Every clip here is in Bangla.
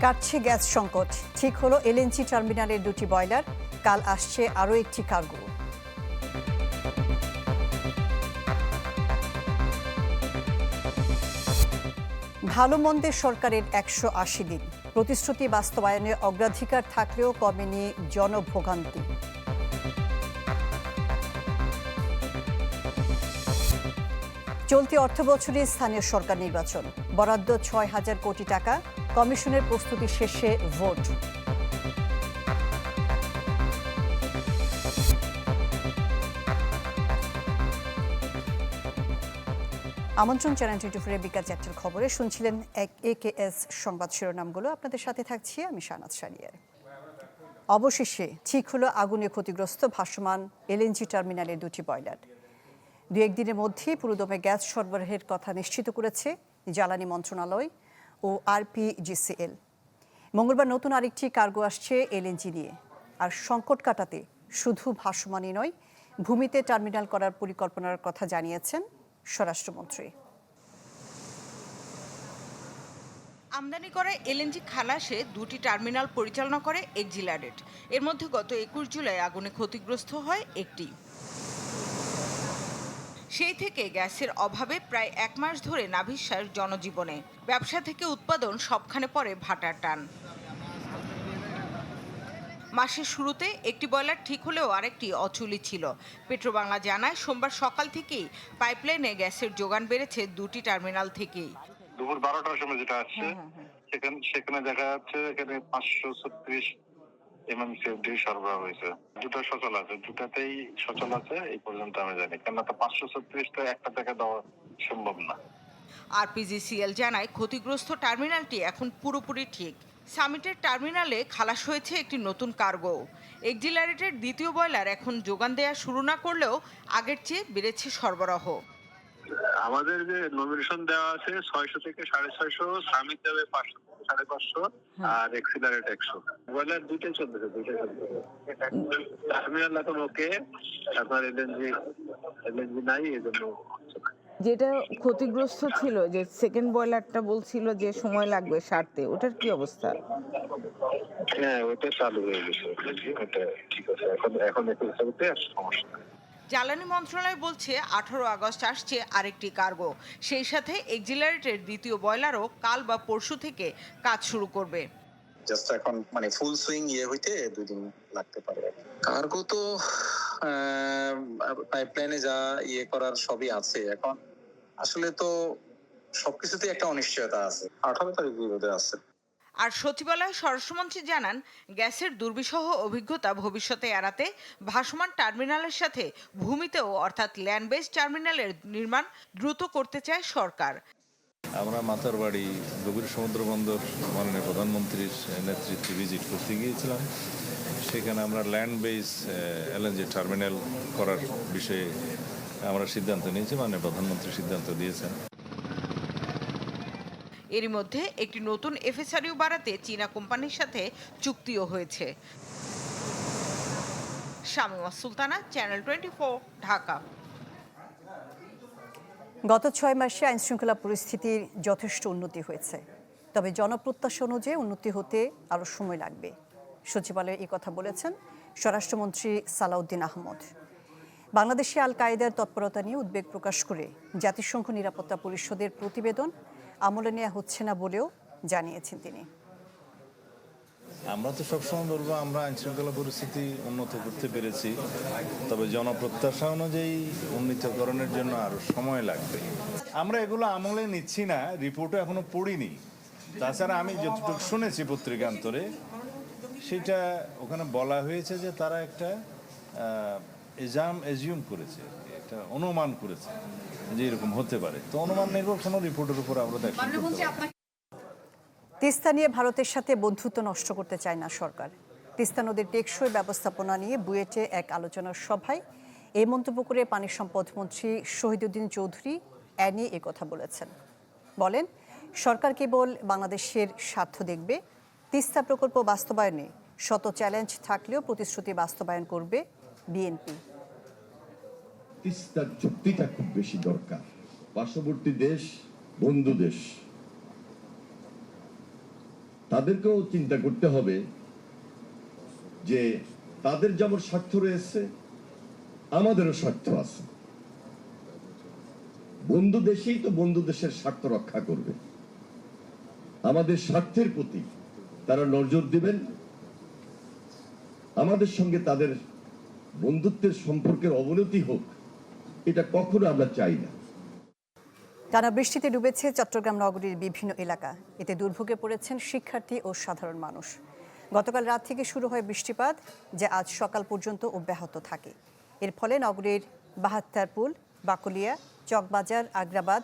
কাটছে গ্যাস সংকট, ঠিক হলো এলএনজি টার্মিনালের দুটি বয়লার, কাল আসছে আরও একটি কার্গো। ভালো মন্দের সরকারের ১৮০ দিন, প্রতিশ্রুতি বাস্তবায়নে অগ্রাধিকার থাকলেও কমেনি জনভোগান্তি। চলতি অর্থবছরে স্থানীয় সরকার নির্বাচন, বরাদ্দ ৬,০০০ কোটি টাকা, কমিশনের প্রস্তুতি শেষে ভোট। আমন্ত্রণ চ্যানেল 24 বিকাল ৪টার খবরে শুনছিলেন AKS সংবাদ শিরোনামগুলো। আপনাদের সাথে থাকছি আমি শাহনাজ শারিয়ার। অবশেষে ঠিক হলো আগুনে ক্ষতিগ্রস্ত ভাসমান এলএনজি টার্মিনালের দুটি বয়লার। দু একদিনের মধ্যেই পুরোদমে গ্যাস সরবরাহের কথা নিশ্চিত করেছে জ্বালানি মন্ত্রণালয় ও RPGCL। মঙ্গলবার নতুন আরেকটি কার্গো আসছে এলএনজি নিয়ে। আর সংকট কাটাতে শুধু ভাসমানই নয়, ভূমিতে টার্মিনাল করার পরিকল্পনার কথা জানিয়েছেন স্বরাষ্ট্রমন্ত্রী। আমদানি করা এলএনজি খালাসে দুটি টার্মিনাল পরিচালনা করে এক্সিলারেট। এর মধ্যে গত ২১ জুলাই আগুনে ক্ষতিগ্রস্ত হয় একটি। সেই থেকে গ্যাসের অভাবে প্রায় ১ মাস ধরে নাভিশ্বাস জনজীবনে। ব্যবসা থেকে উৎপাদন সবখানে পড়ে ভাটার টান। মাসের শুরুতে একটি বয়লার ঠিক হলেও আরেকটি অচুলি ছিল। পেট্রোবাংলা জানায় সোমবার সকাল থেকেই পাইপলাইনে গ্যাসের যোগান বেড়েছে দুটি টার্মিনাল থেকেই। দুপুর 12টার সময় যেটা আসছে সেখানে দেখা যাচ্ছে এখানে 536 MMCFD সরবরাহ হয়েছে। দুটো সচল আছে, দুটাতেই সচল আছে এই পর্যন্ত আমি জানি, কেননা তো 536টা একটা থেকে দেওয়া সম্ভব না। RPGCL জানায় ক্ষতিগ্রস্ত টার্মিনালটি এখন পুরোপুরি ঠিক। সামিটের টার্মিনালে খালাস হয়েছে একটি নতুন কার্গো। এক্সিলারেটের দ্বিতীয় বয়লার এখন যোগান দেয়া শুরু না করলেও আগের চেয়ে বেড়েছে সরবরাহ। আমাদের যে নমিনেশন দেওয়া আছে 600 থেকে 650, সামিট দেবে 500 থেকে 550 আর এক্সিলারেট 100। বয়লার দুইটাই চলতেছে। টার্মিনাল এখন ওকে, আপনার এলএনজি নাই, এজন্য যেটা ক্ষতিগ্রস্ত ছিল, যে সেকেন্ড বয়লারটা বলছিল যে সময় লাগবে সারতে, ওটার কি অবস্থা? হ্যাঁ, ওটা চালু হয়ে গেছে, ওটা ঠিক আছে, এখন একটু সমস্যা নেই। জ্বালানি মন্ত্রণালয় বলছে 18 আগস্ট আসছে আরেকটি কার্গো। সেই সাথে এক্সিলারেটের দ্বিতীয় বয়লারও কাল বা পরশু থেকে কাজ শুরু করবে। জাস্ট এখন ফুল সুইং হইতে 2 দিন লাগতে পারে। কার্গো তো পাইপলাইনে যা করার সবই আছে। এখন আসলে তো সবকিছুতে একটা অনিশ্চয়তা আছে। 18 তারিখ বোধহয় আছে। আর সচিবালয় স্বরাষ্ট্রমন্ত্রী জানান, গ্যাসের দুর্বিষহ অভিজ্ঞতা ভবিষ্যতে এড়াতে ভাসমান টার্মিনালের সাথে ভূমিতেও অর্থাৎ ল্যান্ড বেস টার্মিনালের নির্মাণ দ্রুত করতে চায় সরকার। আমরা মাতারবাড়ি গভীর সমুদ্র বন্দর মাননীয় প্রধানমন্ত্রীর নেতৃত্বে ভিজিট করতে গিয়েছিলাম। সেখানে আমরা ল্যান্ড বেস এলএনজি টার্মিনাল করার বিষয়ে আমরা সিদ্ধান্ত নিয়েছি, মাননীয় প্রধানমন্ত্রী সিদ্ধান্ত দিয়েছেন। এরই মধ্যে একটি নতুন FSRU বাড়াতে চীনা কোম্পানির সাথে চুক্তিও হয়েছে। শামিমা সুলতানা, চ্যানেল 24, ঢাকা। গত 6 মাসে আইনশৃঙ্খলা পরিস্থিতির যথেষ্ট উন্নতি হয়েছে, তবে জনপ্রত্যাশা অনুযায়ী উন্নতি হতে আরও সময় লাগবে। সচিবালয়ে এই কথা বলেছেন স্বরাষ্ট্রমন্ত্রী সালাউদ্দিন আহমদ। বাংলাদেশে আল কায়েদার তৎপরতা নিয়ে উদ্বেগ প্রকাশ করে জাতিসংঘ নিরাপত্তা পরিষদের প্রতিবেদন আমলে নেওয়া হচ্ছে না বলেও জানিয়েছেন তিনি। আমরা তো সবসময় বলবো আমরা আইনশৃঙ্খলা পরিস্থিতি উন্নত করতে পেরেছি, তবে জনপ্রত্যাশা অনুযায়ী উন্নীতকরণের জন্য আরো সময় লাগবে। আমরা এগুলো আমলে নিচ্ছি না, রিপোর্টও এখনো পড়িনি। তাছাড়া আমি যতটুকু শুনেছি পত্রিকান্তরে, সেটা ওখানে বলা হয়েছে যে তারা একটা এজিউম করেছে, একটা অনুমান করেছে যে এরকম হতে পারে। তো অনুমান নির্ভর কোনো রিপোর্টের উপর আমরা দেখি। তিস্তা নিয়ে ভারতের সাথে বন্ধুত্ব নষ্ট করতে চায় না সরকার। তিস্তা নদীর টেকসই ব্যবস্থাপনা নিয়ে বুয়েটে এক আলোচনার সভায় এই মন্তব্য করে পানি সম্পদ মন্ত্রী শহীদুদ্দিন চৌধুরী নিয়ে একথা বলেছেন। বলেন, সরকার কেবল বাংলাদেশের স্বার্থ দেখবে। তিস্তা প্রকল্প বাস্তবায়নে শত চ্যালেঞ্জ থাকলেও প্রতিশ্রুতি বাস্তবায়ন করবে বিএনপি। তিস্তা চুক্তিটা খুব বেশি দরকার। পার্শ্ববর্তী দেশ, বন্ধু দেশ, তাদেরকেও চিন্তা করতে হবে যে তাদের যেমন স্বার্থ রয়েছে আমাদেরও স্বার্থ আছে। বন্ধু দেশেই তো বন্ধু দেশের স্বার্থ রক্ষা করবে। আমাদের স্বার্থের প্রতি তারা নজর দিবেন। আমাদের সঙ্গে তাদের বন্ধুত্বের সম্পর্কের অবনতি হোক, এটা কখনো আমরা চাই না। টানা বৃষ্টিতে ডুবেছে চট্টগ্রাম নগরীর বিভিন্ন এলাকা। এতে দুর্ভোগে পড়েছেন শিক্ষার্থী ও সাধারণ মানুষ। গতকাল রাত থেকে শুরু হয় বৃষ্টিপাত, যা আজ সকাল পর্যন্ত অব্যাহত থাকে। এর ফলে নগরীর বাহাত্তারপুল, বাকলিয়া, চকবাজার, আগ্রাবাদ,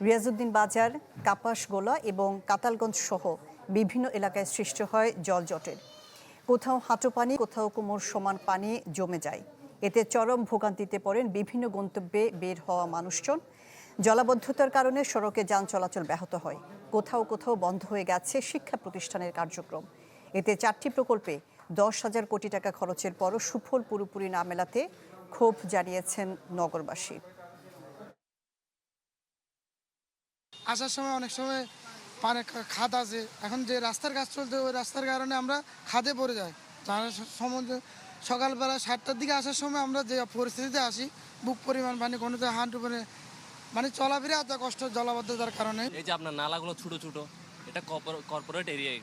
রিয়াজউদ্দিন বাজার, কাপাসগোলা এবং কাতালগঞ্জ সহ বিভিন্ন এলাকায় সৃষ্টি হয় জলজটের। কোথাও হাঁটু পানি, কোথাও কোমর সমান পানি জমে যায়। এতে চরম ভোগান্তিতে পড়েন বিভিন্ন গন্তব্যে বের হওয়া মানুষজন। জলাবদ্ধতার কারণে সড়কে যান চলাচল ব্যাহত হয়। কোথাও কোথাও বন্ধ হয়ে গেছে শিক্ষা প্রতিষ্ঠানের কার্যক্রম। এতে 4টি প্রকল্পে 10,000 কোটি টাকা খরচের পরও সুফল পুরোপুরি না মেলাতে ক্ষোভ জানিয়েছেন নগরবাসী। আসার সময় অনেক সময় পানি খাদ আছে, এখন যে রাস্তার কাজ চলছে ওই রাস্তার কারণে আমরা খাদে পড়ে যাই। সমুদ্রে সকালবেলা 7টার দিকে আসার সময় আমরা যে পরিস্থিতিতে আসি, বুক পরিমাণ পানি কোনোতে হাঁটু মানে চলাফেরা এত কষ্ট জলাবদ্ধতার কারণে। এই যে আপনার নালাগুলো ছোট ছোট, এটা কর্পোরেট এরিয়া।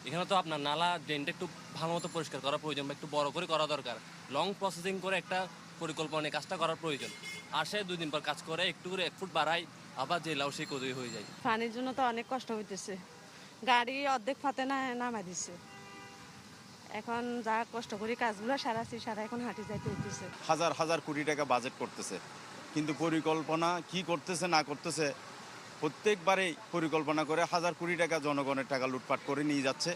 এখানে তো আপনার নালা ড্রেনটা একটু ভালো মতো পরিষ্কার করা প্রয়োজন, বা একটু বড় করে করা দরকার। লং প্রসেসিং করে একটা পরিকল্পনা কাজটা করার প্রয়োজন। আর সে 2 দিন পর কাজ করে একটু করে 1 ফুট বাড়ায়, আবার যে লাউ সেই কদই হয়ে যায়। পানির জন্য তো অনেক কষ্ট হইতেছে, গাড়ি অর্ধেক ফাতে না নামাই দিচ্ছে। এখন যা কষ্ট করি কাজগুলো সারা এখন হাঁটি যাইতে হইতেছে। হাজার হাজার কোটি টাকা বাজেট করতেছে, কিন্তু পরিকল্পনা কি করতেছে না করতেছে, প্রত্যেকবারেই পরিকল্পনা করে হাজার কোটি টাকা জনগণের টাকা লুটপাট করে নিয়ে যাচ্ছে।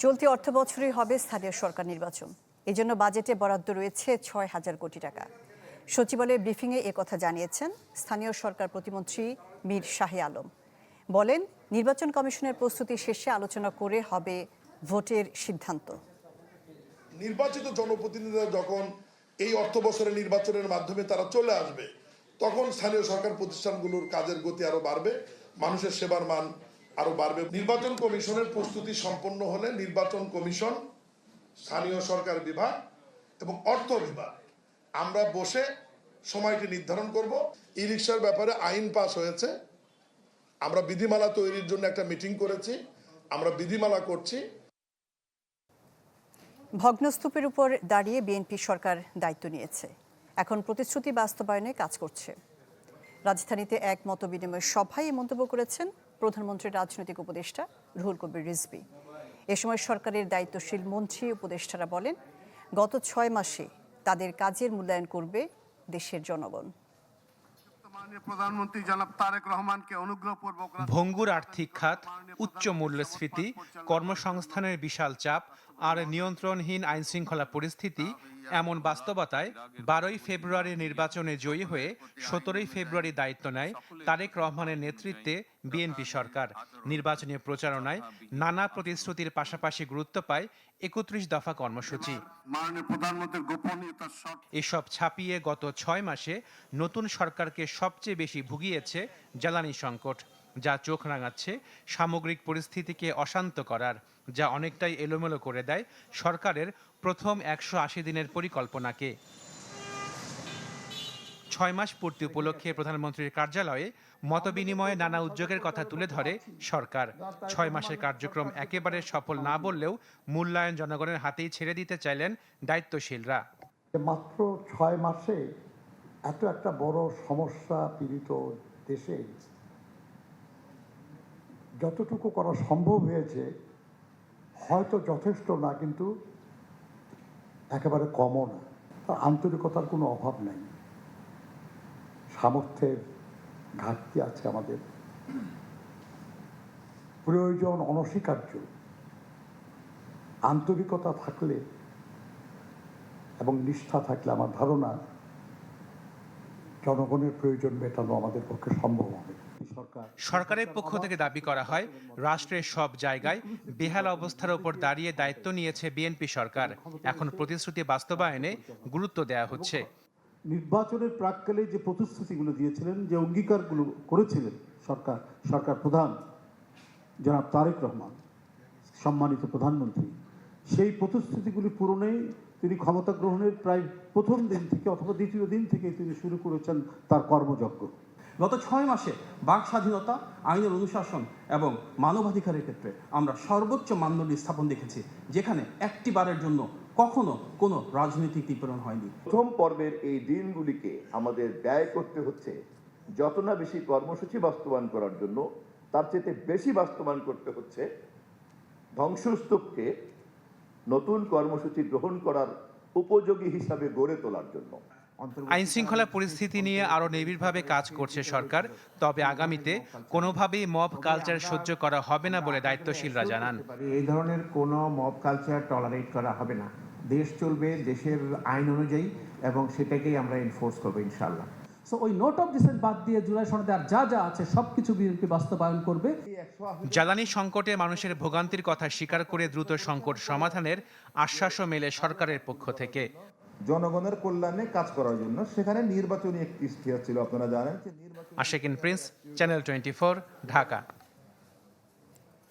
চলতি অর্থ বছরই হবে স্থানীয় সরকার নির্বাচন। এজন্য বাজেটে বরাদ্দ রয়েছে 6,000 কোটি টাকা। সচিবালয়ের ব্রিফিংয়ে একথা জানিয়েছেন স্থানীয় সরকার প্রতিমন্ত্রী মীর শাহে আলম। বলেন, নির্বাচন কমিশনের প্রস্তুতি শেষে আলোচনা করে হবে ভোটের সিদ্ধান্ত। নির্বাচিত জনপ্রতিনিধিরা যখন এই অর্থ বছরের নির্বাচনের মাধ্যমে তারা চলে আসবে, তখন স্থানীয় সরকার প্রতিষ্ঠানগুলোর কাজের গতি আরো বাড়বে, মানুষের সেবার মান আরো বাড়বে। নির্বাচন কমিশনের প্রস্তুতি সম্পন্ন হলে নির্বাচন কমিশন, স্থানীয় সরকার বিভাগ এবং অর্থ বিভাগ আমরা বসে সময়টি নির্ধারণ করব। ই রিকশার ব্যাপারে আইন পাস হয়েছে, আমরা বিধিমালা তৈরির জন্য একটা মিটিং করেছি, আমরা বিধিমালা করছি। ভগ্নস্তূপের উপর দাঁড়িয়ে বিএনপি সরকার দায়িত্ব নিয়েছে, এখন প্রতিশ্রুতি বাস্তবায়নে কাজ করছে। রাজধানীতে এক মতবিনিময় সভায় এই মন্তব্য করেছেন প্রধানমন্ত্রীর রাজনৈতিক উপদেষ্টা রুহুল কবির রিজভী। এ সময় সরকারের দায়িত্বশীল মন্ত্রী উপদেষ্টারা বলেন, গত 6 মাসে তাদের কাজের মূল্যায়ন করবে দেশের জনগণ। প্রধানমন্ত্রী জনাব তারেক রহমানকে অনুগ্রহপূর্বক ভঙ্গুর আর্থিক খাত, উচ্চ মূল্যস্ফীতি, কর্মসংস্থানের বিশাল চাপ আর নিয়ন্ত্রণহীন আইনশৃঙ্খলা পরিস্থিতি, এমন বাস্তবতায় 12ই ফেব্রুয়ারি নির্বাচনে জয়ী হয়ে 17ই ফেব্রুয়ারি দায়িত্ব নেয় তারেক রহমানের নেতৃত্বে বিএনপি সরকার। নির্বাচনী প্রচারণায় নানা প্রতিশ্রুতির পাশাপাশি গুরুত্ব পায় 31 দফা কর্মসূচি। এসব ছাপিয়ে গত 6 মাসে নতুন সরকারকে সবচেয়ে বেশি ভুগিয়েছে জ্বালানি সংকট, যা চোখ রাঙাচ্ছে সামগ্রিক পরিস্থিতিকে অশান্ত করার, যা অনেকটাই এলোমেলো করে দেয় সরকারের প্রথম 180 দিনের পরিকল্পনাকে। 6 মাস পূর্তি উপলক্ষে প্রধানমন্ত্রীর কার্যালয়ে মতবিনিময়ে নানা উদ্যোগের কথা তুলে ধরে সরকার। 6 মাসের কার্যক্রম একেবারে সফল না বললেও মূল্যায়ন জনগণের হাতেই ছেড়ে দিতে চাইলেন দায়িত্বশীলরা। মাত্র 6 মাসে এত একটা বড় সমস্যা পীড়িত দেশে যতটুকু করা সম্ভব হয়েছে হয়তো যথেষ্ট না, কিন্তু একেবারে কমও না। তার আন্তরিকতার কোনো অভাব নেই, সামর্থ্যের ঘাটতি আছে আমাদের, প্রয়োজন অনস্বীকার্য। আন্তরিকতা থাকলে এবং নিষ্ঠা থাকলে আমার ধারণা জনগণের প্রয়োজন মেটানো আমাদের পক্ষে সম্ভব হবে। সরকারের পক্ষ থেকে দাবি করা হয়, রাষ্ট্রের সব জায়গায় বেহাল অবস্থার উপর দাঁড়িয়ে দায়িত্ব নিয়েছে বিএনপি সরকার, এখন প্রতিশ্রুতি বাস্তবায়নে গুরুত্ব দেওয়া হচ্ছে। নির্বাচনের প্রাক্কালে যে প্রতিশ্রুতিগুলো দিয়েছিলেন, যে অঙ্গীকারগুলো করেছিলেন সরকার প্রধান, জনাব তারেক রহমান সম্মানিত প্রধানমন্ত্রী সেই প্রতিশ্রুতিগুলি পূরণেই তিনি ক্ষমতা গ্রহণের প্রায় প্রথম দিন থেকে অথবা দ্বিতীয় দিন থেকে তিনি শুরু করেছেন তার কর্মযজ্ঞ। গত 6 মাসে বাক স্বাধীনতা, আইনের অনুশাসন এবং মানবাধিকারের ক্ষেত্রে আমরা সর্বোচ্চ মানদণ্ড স্থাপন দেখেছি, যেখানে একটি বারের জন্য কখনো কোনো রাজনৈতিক নিপীড়ন হয়নি। প্রথম পর্বের এই দিনগুলিকে আমাদের ব্যয় করতে হচ্ছে যত না বেশি কর্মসূচি বাস্তবায়ন করার জন্য, তার চেয়ে বেশি বাস্তবায়ন করতে হচ্ছে ধ্বংসস্তূপকে নতুন কর্মসূচি গ্রহণ করার উপযোগী হিসাবে গড়ে তোলার জন্য। আইন শৃঙ্খলা পরিস্থিতি নিয়ে আরও নিবিড়ভাবে কাজ করছে সরকার, তবে আগামীতে কোনোভাবেই মব কালচার সহ্য করা হবে না বলে দায়িত্বশীলরা জানান। এই ধরনের কোনো মব কালচার টলারেট করা হবে না। দেশ চলবে দেশের আইন অনুযায়ী এবং সেটাকেই আমরা এনফোর্স করবো ইনশাআল্লাহ। সো ওই নোট অফ ডিসেন্ট বাদ দিয়ে জুলাই সনদে আর যা যা আছে সবকিছু বিএনপি বাস্তবায়ন করবে। জ্বালানি সংকটে মানুষের ভোগান্তির কথা স্বীকার করে দ্রুত সংকট সমাধানের আশ্বাসও মেলে সরকারের পক্ষ থেকে। জনগণের কল্যাণে কাজ করার জন্য সেখানে নির্বাচনী একটি ইশতেহার ছিল, আপনারা জানেন। Ashikin Prince, channel 24, Dhaka.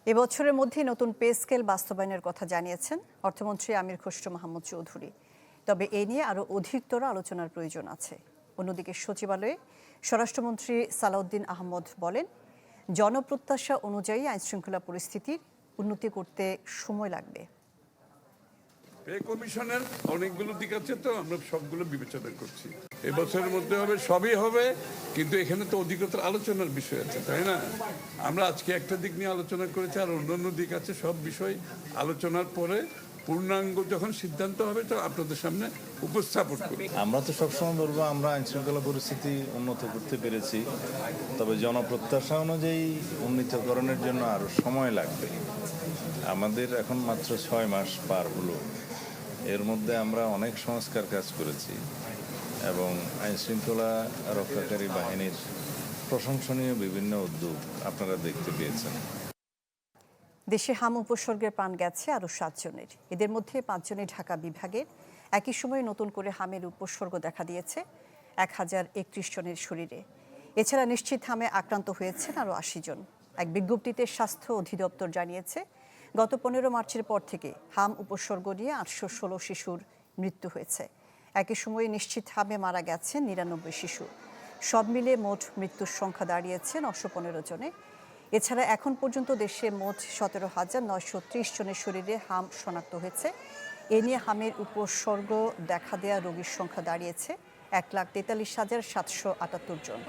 এবছরের মধ্যে নতুন পে স্কেল বাস্তবায়নের কথা জানিয়েছেন অর্থমন্ত্রী আমির খসরু মাহমুদ চৌধুরী। তবে এ নিয়ে আরও অধিকতর আলোচনার প্রয়োজন আছে। অন্যদিকে সচিবালয়ে স্বরাষ্ট্রমন্ত্রী সালাউদ্দিন আহমদ বলেন, জনপ্রত্যাশা অনুযায়ী আইনশৃঙ্খলা পরিস্থিতির উন্নতি করতে সময় লাগবে। পে কমিশনের অনেকগুলো দিক আছে, তো আমরা সবগুলো বিবেচনা করছি। এবছরের মধ্যে হবে, সবই হবে, কিন্তু এখানে তো অধিকতর আলোচনার বিষয় আছে, তাই না? আমরা আজকে একটা দিক নিয়ে আলোচনা করেছি, আর অন্যান্য দিক আছে। সব বিষয় আলোচনার পরে পূর্ণাঙ্গ যখন সিদ্ধান্ত হবে তো আপনাদের সামনে উপস্থাপন করব। আমরা তো সবসময় বলবো আমরা আইন শৃঙ্খলা পরিস্থিতি উন্নত করতে পেরেছি, তবে জনপ্রত্যাশা অনুযায়ী উন্নীতকরণের জন্য আরও সময় লাগবে। আমাদের এখন মাত্র 6 মাস পার হলো, এর মধ্যে আমরা অনেক সংস্কার কাজ করেছি এবং আইন শৃঙ্খলা রক্ষাকারী বাহিনীর প্রশংসনীয় বিভিন্ন উদ্যোগ আপনারা দেখতে পেয়েছেন। দেশে হাম উপসর্গের প্রাণ গেছে আরও 7 জনের। এদের মধ্যে 5 জনই ঢাকা বিভাগের। একই সময়ে নতুন করে হামের উপসর্গ দেখা দিয়েছে 1031 জনের শরীরে। এছাড়া নিশ্চিত হামে আক্রান্ত হয়েছেন আরও 80 জন। এক বিজ্ঞপ্তিতে স্বাস্থ্য অধিদপ্তর জানিয়েছে, গত 15 মার্চের পর থেকে হাম উপসর্গ নিয়ে 816 শিশুর মৃত্যু হয়েছে। একই সময়ে নিশ্চিত হামে মারা গেছেন 99 শিশু। সব মিলে মোট মৃত্যুর সংখ্যা দাঁড়িয়েছে 915 জনে। এছাড়া এখন পর্যন্ত দেশে মোট 17,930 জনের শরীরে হাম শনাক্ত হয়েছে। এ নিয়ে হামের উপসর্গ দেখা দেয়া রোগীর সংখ্যা দাঁড়িয়েছে 1,43,778 জন।